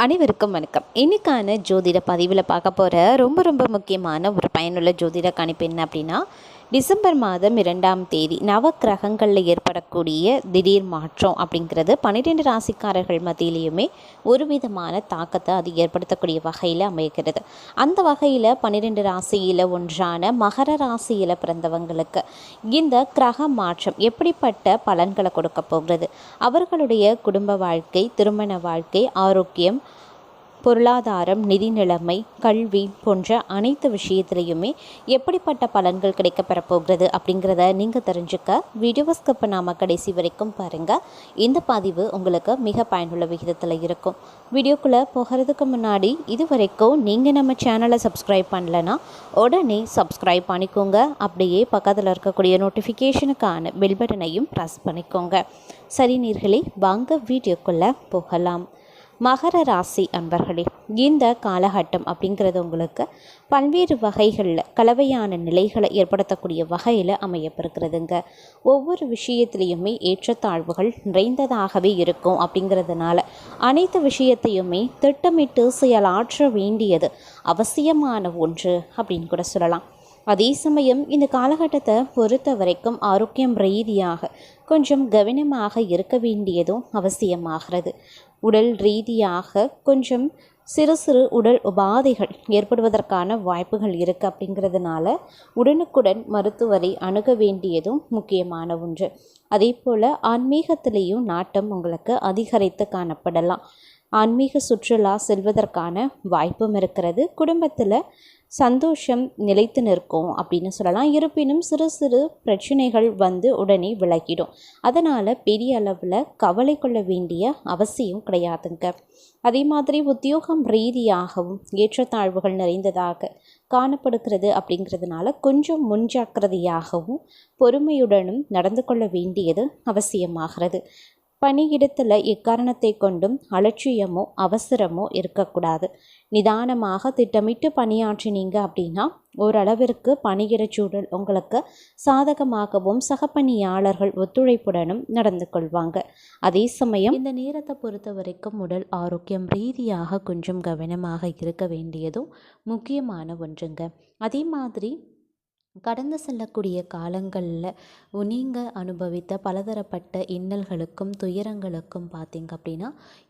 அனைவருக்கும் வணக்கம். இன்னைக்கான ஜோதிட பதிவில் பார்க்க போகிற ரொம்ப முக்கியமான ஒரு பயனுள்ள ஜோதிட கணிப்பு என்ன அப்படின்னா, டிசம்பர் மாதம் 2ஆம் தேதி நவக்கிரகங்களில் ஏற்படக்கூடிய திடீர் மாற்றம் அப்படிங்கிறது 12 ராசிக்காரர்கள் மத்தியிலையுமே ஒரு விதமான தாக்கத்தை அது ஏற்படுத்தக்கூடிய வகையில் அமைகிறது. அந்த வகையில் 12 ராசியில் ஒன்றான மகர ராசியில் பிறந்தவங்களுக்கு இந்த கிரக மாற்றம் எப்படிப்பட்ட பலன்களை கொடுக்க போகிறது, அவர்களுடைய குடும்ப வாழ்க்கை, திருமண வாழ்க்கை, ஆரோக்கியம், பொருளாதாரம், நிதி நிலைமை, கல்வி போன்ற அனைத்து விஷயத்துலையுமே எப்படிப்பட்ட பலன்கள் கிடைக்கப்பெற போகிறது அப்படிங்கிறத நீங்கள் தெரிஞ்சுக்க வீடியோவை ஸ்கிப் பண்ணாமல் கடைசி வரைக்கும் பாருங்கள். இந்த பதிவு உங்களுக்கு மிக பயனுள்ள விகிதத்தில் இருக்கும். வீடியோக்குள்ளே போகிறதுக்கு முன்னாடி இது வரைக்கும் நீங்கள் நம்ம சேனலை சப்ஸ்கிரைப் பண்ணலைன்னா உடனே சப்ஸ்கிரைப் பண்ணிக்கோங்க. அப்படியே பக்கத்தில் இருக்கக்கூடிய நோட்டிஃபிகேஷனுக்கான பெல் பட்டனையும் ப்ரெஸ் பண்ணிக்கோங்க. சரி நேயர்களே, வாங்க வீடியோக்குள்ளே போகலாம். மகர ராசி அன்பர்களே, இந்த காலகட்டம் அப்படிங்கிறது உங்களுக்கு பல்வேறு வகைகளில் கலவையான நிலைகளை ஏற்படுத்தக்கூடிய வகையில் அமையப்பெறுகிறதுங்க. ஒவ்வொரு விஷயத்துலேயுமே ஏற்றத்தாழ்வுகள் நிறைந்ததாகவே இருக்கும். அப்படிங்கிறதுனால அனைத்து விஷயத்தையுமே திட்டமிட்டு செயலாற்ற வேண்டியது அவசியமான ஒன்று அப்படின்னு கூட சொல்லலாம். அதே சமயம் இந்த காலகட்டத்தை பொறுத்த வரைக்கும் ஆரோக்கியம் ரீதியாக கொஞ்சம் கவனமாக இருக்க வேண்டியதும் அவசியமாகிறது. உடல் ரீதியாக கொஞ்சம் சிறு உடல் உபாதைகள் ஏற்படுவதற்கான வாய்ப்புகள் இருக்குது. அப்படிங்கிறதுனால உடனுக்குடன் மருத்துவரை அணுக வேண்டியதும் முக்கியமான ஒன்று. அதே போல் ஆன்மீகத்திலேயும் நாட்டம் உங்களுக்கு அதிகரித்து காணப்படலாம். ஆன்மீக சுற்றுலா செல்வதற்கான வாய்ப்பும் இருக்கிறது. குடும்பத்தில் சந்தோஷம் நிலைத்து நிற்கும் அப்படின்னு சொல்லலாம். இருப்பினும் சிறு பிரச்சனைகள் வந்து உடனே விலகிடும். அதனால் பெரிய அளவில் கவலை கொள்ள வேண்டிய அவசியம் கிடையாதுங்க. அதே மாதிரி உத்தியோகம் ரீதியாகவும் ஏற்றத்தாழ்வுகள் நிறைந்ததாக காணப்படுகிறது. அப்படிங்கிறதுனால கொஞ்சம் முன்ஜாக்கிரதையாகவும் பொறுமையுடனும் நடந்து கொள்ள வேண்டியது அவசியமாகிறது. பணியிடத்தில் எக்காரணத்தை கொண்டும் அலட்சியமோ அவசரமோ இருக்கக்கூடாது. நிதானமாக திட்டமிட்டு பணியாற்றினீங்க அப்படின்னா ஓரளவிற்கு பணியிடச் சூழல் உங்களுக்கு சாதகமாகவும் சக பணியாளர்கள் ஒத்துழைப்புடனும் நடந்து கொள்வாங்க. அதே சமயம் இந்த நேரத்தை பொறுத்த வரைக்கும் உடல் ஆரோக்கியம் ரீதியாக கொஞ்சம் கவனமாக இருக்க வேண்டியதும் முக்கியமான ஒன்றுங்க. அதே மாதிரி கடந்து செல்லக்கூடிய காலங்களில் நீங்கள் அனுபவித்த பலதரப்பட்ட இன்னல்களுக்கும் துயரங்களுக்கும் பார்த்தீங்க அப்படின்னா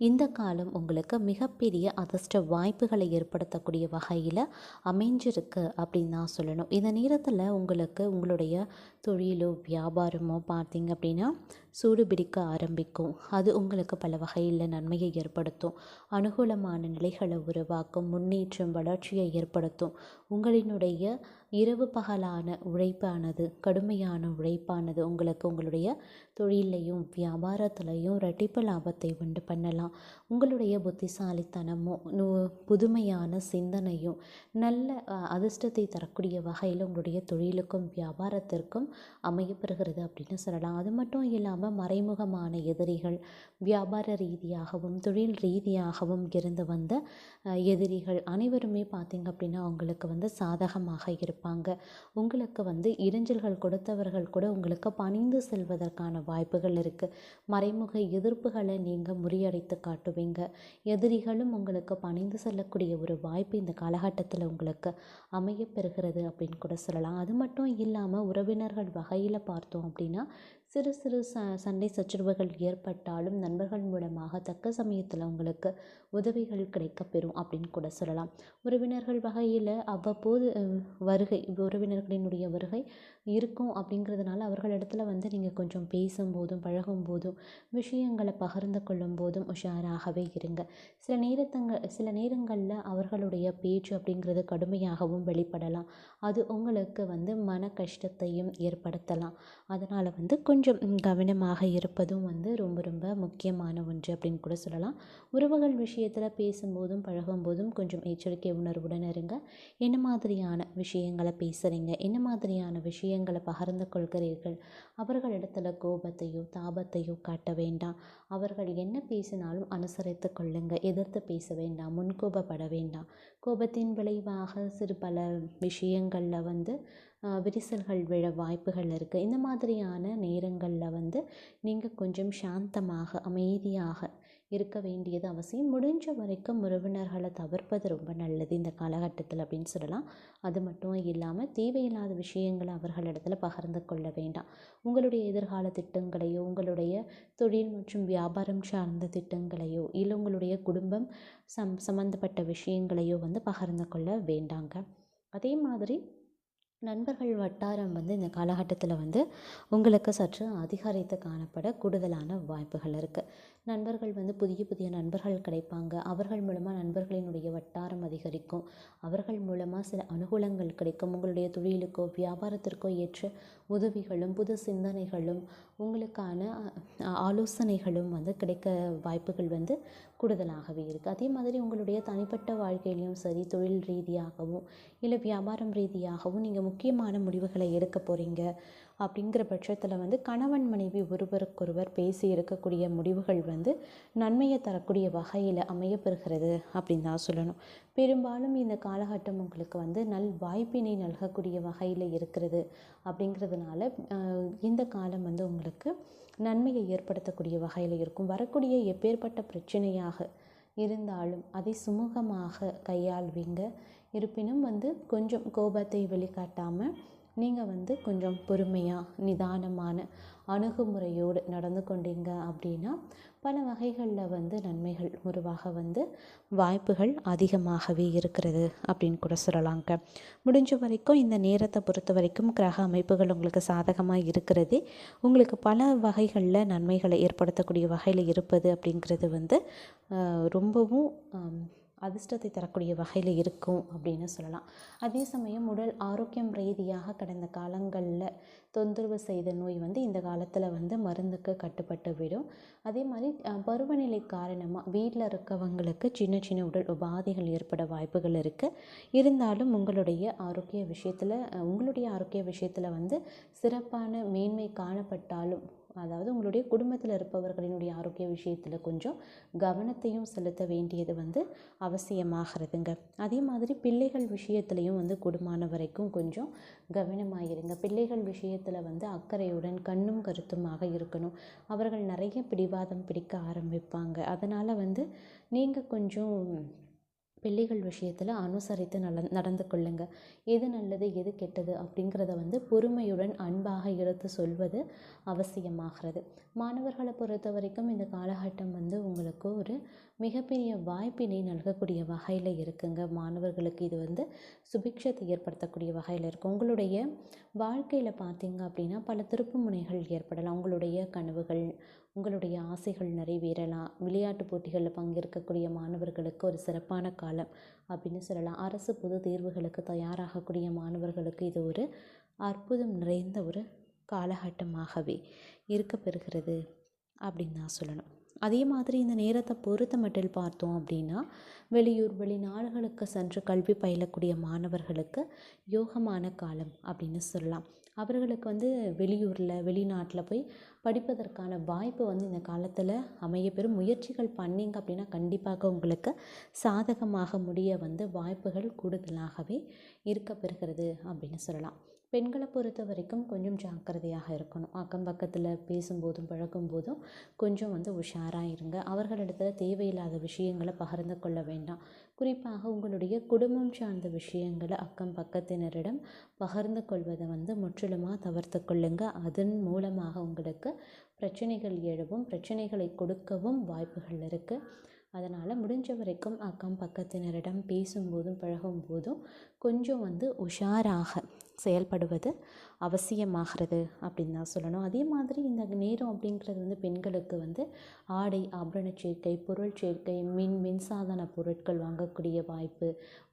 இந்த காலம் உங்களுக்கு மிகப்பெரிய அதிர்ஷ்ட வாய்ப்புகளை ஏற்படுத்தக்கூடிய வகையில் அமைஞ்சிருக்கு அப்படின்னு தான் சொல்லணும். இந்த நேரத்தில் உங்களுக்கு உங்களுடைய தொழிலோ வியாபாரமோ பார்த்தீங்க அப்படின்னா சூடு பிடிக்க ஆரம்பிக்கும். அது உங்களுக்கு பல வகையில் நன்மையை ஏற்படுத்தும். அனுகூலமான நிலைகளை உருவாக்கும். முன்னேற்றம், வளர்ச்சியை ஏற்படுத்தும். உங்களினுடைய இரவு பகலான உழைப்பானது, கடுமையான உழைப்பானது உங்களுக்கு உங்களுடைய தொழிலையும் வியாபாரத்திலையும் இரட்டிப்பு லாபத்தை உண்டு பண்ணலாம். உங்களுடைய புத்திசாலித்தனமும் புதுமையான சிந்தனையும் நல்ல அதிர்ஷ்டத்தை தரக்கூடிய வகையில் உங்களுடைய தொழிலுக்கும் வியாபாரத்திற்கும் அமையப்பெறுகிறது அப்படின்னு சொல்லலாம். அது மட்டும் இல்லாமல் மறைமுகமான எதிரிகள், வியாபார ரீதியாகவும் தொழில் ரீதியாகவும் இருந்து வந்த எதிரிகள் அனைவருமே பார்த்திங்க அப்படின்னா அவங்களுக்கு வந்து சாதகமாக இருப்பாங்க. உங்களுக்கு வந்து இடைஞ்சல்கள் கொடுத்தவர்கள் கூட உங்களுக்கு பணிந்து செல்வதற்கான வாய்ப்புகள் இருக்குது. மறைமுக எதிர்ப்புகளை நீங்கள் முறியடித்து காட்டுவீங்க. எதிரிகளும் உங்களுக்கு பணிந்து செல்லக்கூடிய ஒரு வாய்ப்பு இந்த காலகட்டத்தில் உங்களுக்கு அமையப்பெறுகிறது அப்படின்னு கூட சொல்லலாம். அது மட்டும் இல்லாமல் உறவினர்கள் வகையில் பார்த்தோம் அப்படின்னா சிறு சண்டை சச்சரவுகள் ஏற்பட்டாலும் நண்பர்கள் மூலமாக தக்க சமயத்தில் உங்களுக்கு உதவிகள் கிடைக்கப்பெறும் அப்படின்னு கூட சொல்லலாம். உறவினர்கள் வகையில் அவ்வப்போது உறவினர்களினுடைய வருகை இருக்கும். அப்படிங்கிறதுனால அவர்களிடத்துல வந்து நீங்கள் கொஞ்சம் பேசும்போதும் பழகும்போதும் விஷயங்களை பகிர்ந்து கொள்ளும் போதும் உஷாராகவே இருங்க. சில நேரங்களில் அவர்களுடைய பேச்சு அப்படிங்கிறது கடுமையாகவும் வெளிப்படலாம். அது உங்களுக்கு வந்து மன கஷ்டத்தையும் ஏற்படுத்தலாம். அதனால் வந்து கொஞ்சம் கவனமாக இருப்பதும் வந்து ரொம்ப முக்கியமான ஒன்று அப்படின்னு கூட சொல்லலாம். உறவுகள் விஷயத்தில் பேசும்போதும் பழகும்போதும் கொஞ்சம் எச்சரிக்கை உணர்வுடன் இருங்க. என்ன மாதிரியான விஷயங்களை பேசுகிறீங்க, என்ன மாதிரியான விஷயங்களை பகிர்ந்து கொள்கிறீர்கள், அவர்களிடத்துல கோபத்தையோ தாபத்தையோ காட்ட வேண்டாம். அவர்கள் என்ன பேசினாலும் அனுசரித்து கொள்ளுங்க. எதிர்த்து பேச வேண்டாம், முன்கோபப்பட வேண்டாம். கோபத்தின் விளைவாக சிறு பல விஷயங்களில் வந்து விரிசல்கள் விழ வாய்ப்புகள் இருக்குது. இந்த மாதிரியான நேரங்களில் வந்து நீங்கள் கொஞ்சம் சாந்தமாக அமைதியாக இருக்க வேண்டியது அவசியம். முடிஞ்ச வரைக்கும் உறவினர்களை தவிர்ப்பது ரொம்ப நல்லது இந்த காலகட்டத்தில் அப்படின்னு சொல்லலாம். அது மட்டும் இல்லாமல் தேவையில்லாத விஷயங்களை அவர்களிடத்தில் பகிர்ந்து கொள்ள வேண்டாம். உங்களுடைய எதிர்கால திட்டங்களையோ, உங்களுடைய தொழில் மற்றும் வியாபாரம் சார்ந்த திட்டங்களையோ, இல்லை உங்களுடைய குடும்பம் சம்மந்தப்பட்ட விஷயங்களையோ பகிர்ந்து கொள்ள வேண்டாங்க. அதே மாதிரி நண்பர்கள் வட்டாரம் இந்த காலகட்டத்தில் உங்களுக்கு சற்று அதிகரித்து காணப்பட கூடுதலான வாய்ப்புகள் இருக்குது. நண்பர்கள் புதிய புதிய நண்பர்கள் கிடைப்பாங்க. அவர்கள் மூலமாக நண்பர்களினுடைய வட்டாரம் அதிகரிக்கும். அவர்கள் மூலமாக சில அனுகூலங்கள் கிடைக்கும். உங்களுடைய தொழிலுக்கோ வியாபாரத்திற்கோ ஏற்ற உதவிகளும் புது சிந்தனைகளும் உங்களுக்கான ஆலோசனைகளும் கிடைக்க வாய்ப்புகள் கூடுதலாகவே இருக்குது. அதே மாதிரி உங்களுடைய தனிப்பட்ட வாழ்க்கையிலையும் சரி, தொழில் ரீதியாகவும் இல்லை வியாபாரம் ரீதியாகவும் நீங்கள் முக்கியமான முடிவுகளை எடுக்க போகிறீங்க அப்படிங்கிற பட்சத்தில் கணவன் மனைவி ஒருவருக்கொருவர் பேசி இருக்கக்கூடிய முடிவுகள் நன்மையை தரக்கூடிய வகையில் அமையப்பெறுகிறது அப்படின்னு தான் சொல்லணும். பெரும்பாலும் இந்த காலகட்டம் உங்களுக்கு நல் வாய்ப்பினை நல்கக்கூடிய வகையில் இருக்கிறது. அப்படிங்கிறதுனால இந்த காலம் உங்களுக்கு நன்மையை ஏற்படுத்தக்கூடிய வகையில் இருக்கும். வரக்கூடிய எப்பேற்பட்ட பிரச்சனையாக இருந்தாலும் அதை சுமூகமாக கையாள்வீங்க. இருப்பினும் கொஞ்சம் கோபத்தை வெளிக்காட்டாமல் நீங்கள் கொஞ்சம் பொறுமையாக நிதானமான அணுகுமுறையோடு நடந்து கொண்டீங்க அப்படின்னா பல வகைகளில் நன்மைகள் உருவாக வாய்ப்புகள் அதிகமாகவே இருக்கிறது அப்படின்னு கூட சொல்லலாங்க. முடிஞ்ச வரைக்கும் இந்த நேரத்தை பொறுத்த வரைக்கும் கிரக அமைப்புகள் உங்களுக்கு சாதகமாக இருக்கிறது. உங்களுக்கு பல வகைகளில் நன்மைகளை ஏற்படுத்தக்கூடிய வகையில் இருப்பது அப்படிங்கிறது ரொம்பவும் அதிர்ஷ்டத்தை தரக்கூடிய வகையில் இருக்கும் அப்படின்னு சொல்லலாம். அதே சமயம் உடல் ஆரோக்கியம் ரீதியாக கடந்த காலங்களில் தொந்தரவு செய்த நோய் இந்த காலத்தில் மருந்துக்கு கட்டுப்பட்டு விடும். அதே மாதிரி பருவநிலை காரணமாக வீட்டில் இருக்கவங்களுக்கு சின்ன சின்ன உடல் உபாதைகள் ஏற்பட வாய்ப்புகள் இருக்குது. இருந்தாலும் உங்களுடைய ஆரோக்கிய விஷயத்தில் சிறப்பான மேன்மை காணப்பட்டாலும், அதாவது உங்களுடைய குடும்பத்தில் இருப்பவர்களினுடைய ஆரோக்கிய விஷயத்தில் கொஞ்சம் கவனத்தையும் செலுத்த வேண்டியது அவசியமாகிறதுங்க. அதே மாதிரி பிள்ளைகள் விஷயத்துலையும் கூடுமான வரைக்கும் கொஞ்சம் கவனமாயிருங்க. பிள்ளைகள் விஷயத்தில் அக்கறையுடன் கண்ணும் கருத்துமாக இருக்கணும். அவர்கள் நிறைய பிடிவாதம் பிடிக்க ஆரம்பிப்பாங்க. அதனால் நீங்கள் கொஞ்சம் பிள்ளைகள் விஷயத்தில் அனுசரித்து நடந்து கொள்ளுங்க. எது நல்லது எது கெட்டது அப்படிங்கிறத பொறுமையுடன் அன்பாக எடுத்து சொல்வது அவசியமாகிறது. மாணவர்களை பொறுத்த வரைக்கும் இந்த காலகட்டம் உங்களுக்கு ஒரு மிகப்பெரிய வாய்ப்பினை நல்கக்கூடிய வகையில் இருக்குங்க. மாணவர்களுக்கு இது சுபிக்ஷத்தை ஏற்படுத்தக்கூடிய வகையில் இருக்கும். உங்களுடைய வாழ்க்கையில் பார்த்தீங்க அப்படின்னா பல திருப்பு முனைகள் ஏற்படலாம். உங்களுடைய கனவுகள், உங்களுடைய ஆசைகள் நிறைவேறலாம். விளையாட்டு போட்டிகளில் பங்கேற்கக்கூடிய மாணவர்களுக்கு ஒரு சிறப்பான காலம் அப்படின்னு சொல்லலாம். அரசு பொது தேர்வுகளுக்கு தயாராகக்கூடிய மாணவர்களுக்கு இது ஒரு அற்புதம் நிறைந்த ஒரு காலகட்டமாகவே இருக்க பெறுகிறது அப்படின்னு தான் சொல்லணும். அதே மாதிரி இந்த நேரத்தை பொறுத்த மட்டில் பார்த்தோம் அப்படின்னா வெளியூர் வெளிநாடுகளுக்கு சென்று கல்வி பயிலக்கூடிய மாணவர்களுக்கு யோகமான காலம் அப்படின்னு சொல்லலாம். அவர்களுக்கு வெளியூரில் வெளிநாட்டில் போய் படிப்பதற்கான வாய்ப்பு இந்த காலத்தில் அமையப்பெறும். முயற்சிகள் பண்ணிங்க அப்படின்னா கண்டிப்பாக உங்களுக்கு சாதகமாக முடிய வாய்ப்புகள் கூடுதலாகவே இருக்க பெறுகிறது அப்படின்னு சொல்லலாம். பெண்களை பொறுத்த வரைக்கும் கொஞ்சம் ஜாக்கிரதையாக இருக்கணும். அக்கம் பக்கத்தில் பேசும்போதும் பழகும்போதும் கொஞ்சம் உஷாராக இருங்க. அவர்களிடத்தில் தேவையில்லாத விஷயங்களை பகிர்ந்து கொள்ள வேண்டாம். குறிப்பாக உங்களுடைய குடும்பம் சார்ந்த விஷயங்களை அக்கம் பக்கத்தினரிடம் பகிர்ந்து கொள்வதை முற்றிலுமாக தவிர்த்து கொள்ளுங்க. அதன் மூலமாக உங்களுக்கு பிரச்சனைகள் எழுவும், பிரச்சனைகளை கொடுக்கவும் வாய்ப்புகள் இருக்குது. அதனால் முடிஞ்ச வரைக்கும் அக்கம் பக்கத்தினரிடம் பேசும்போதும் பழகும்போதும் கொஞ்சம் உஷாராக செயல்படுவது அவசியமாகிறது அப்படின்னு தான் சொல்லணும். அதே மாதிரி இந்த நேரம் அப்படிங்கிறது பெண்களுக்கு ஆடை ஆபரண சேர்க்கை, பொருள் சேர்க்கை, மின்சாதன பொருட்கள் வாங்கக்கூடிய வாய்ப்பு,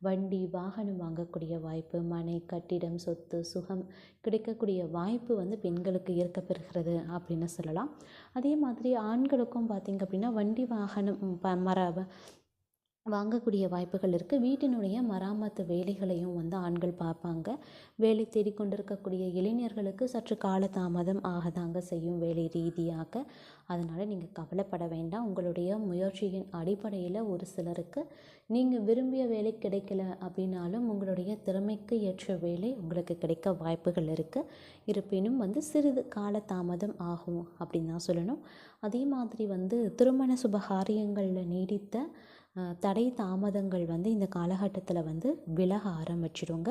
வண்டி வாகனம் வாங்கக்கூடிய வாய்ப்பு, மனை கட்டிடம் சொத்து சுகம் கிடைக்கக்கூடிய வாய்ப்பு பெண்களுக்கு இருக்க பெறுகிறது அப்படின்னு சொல்லலாம். அதே மாதிரி ஆண்களுக்கும் பார்த்திங்க அப்படின்னா வண்டி வாகனம் வாங்கக்கூடிய வாய்ப்புகள் இருக்குது. வீட்டினுடைய மராமத்து வேலைகளையும் வந்து ஆண்கள் பார்ப்பாங்க. வேலை தேடிக்கொண்டிருக்கக்கூடிய இளைஞர்களுக்கு சற்று காலதாமதம் ஆகதாங்க செய்யும் வேலை ரீதியாக. அதனால் நீங்கள் கவலைப்பட வேண்டாம். உங்களுடைய முயற்சியின் அடிப்படையில் ஒரு சிலருக்கு நீங்கள் விரும்பிய வேலை கிடைக்கல அப்படின்னாலும் உங்களுடைய திறமைக்கு ஏற்ற வேலை உங்களுக்கு கிடைக்க வாய்ப்புகள் இருக்குது. இருப்பினும் வந்து சிறிது காலதாமதம் ஆகும் அப்படின்னு தான் சொல்லணும். அதே மாதிரி வந்து திருமண சுபகாரியங்களில் நீடித்த தடை தாமதங்கள் வந்து இந்த காலகட்டத்தில் வந்து விலக ஆரம்பிச்சிடுங்க.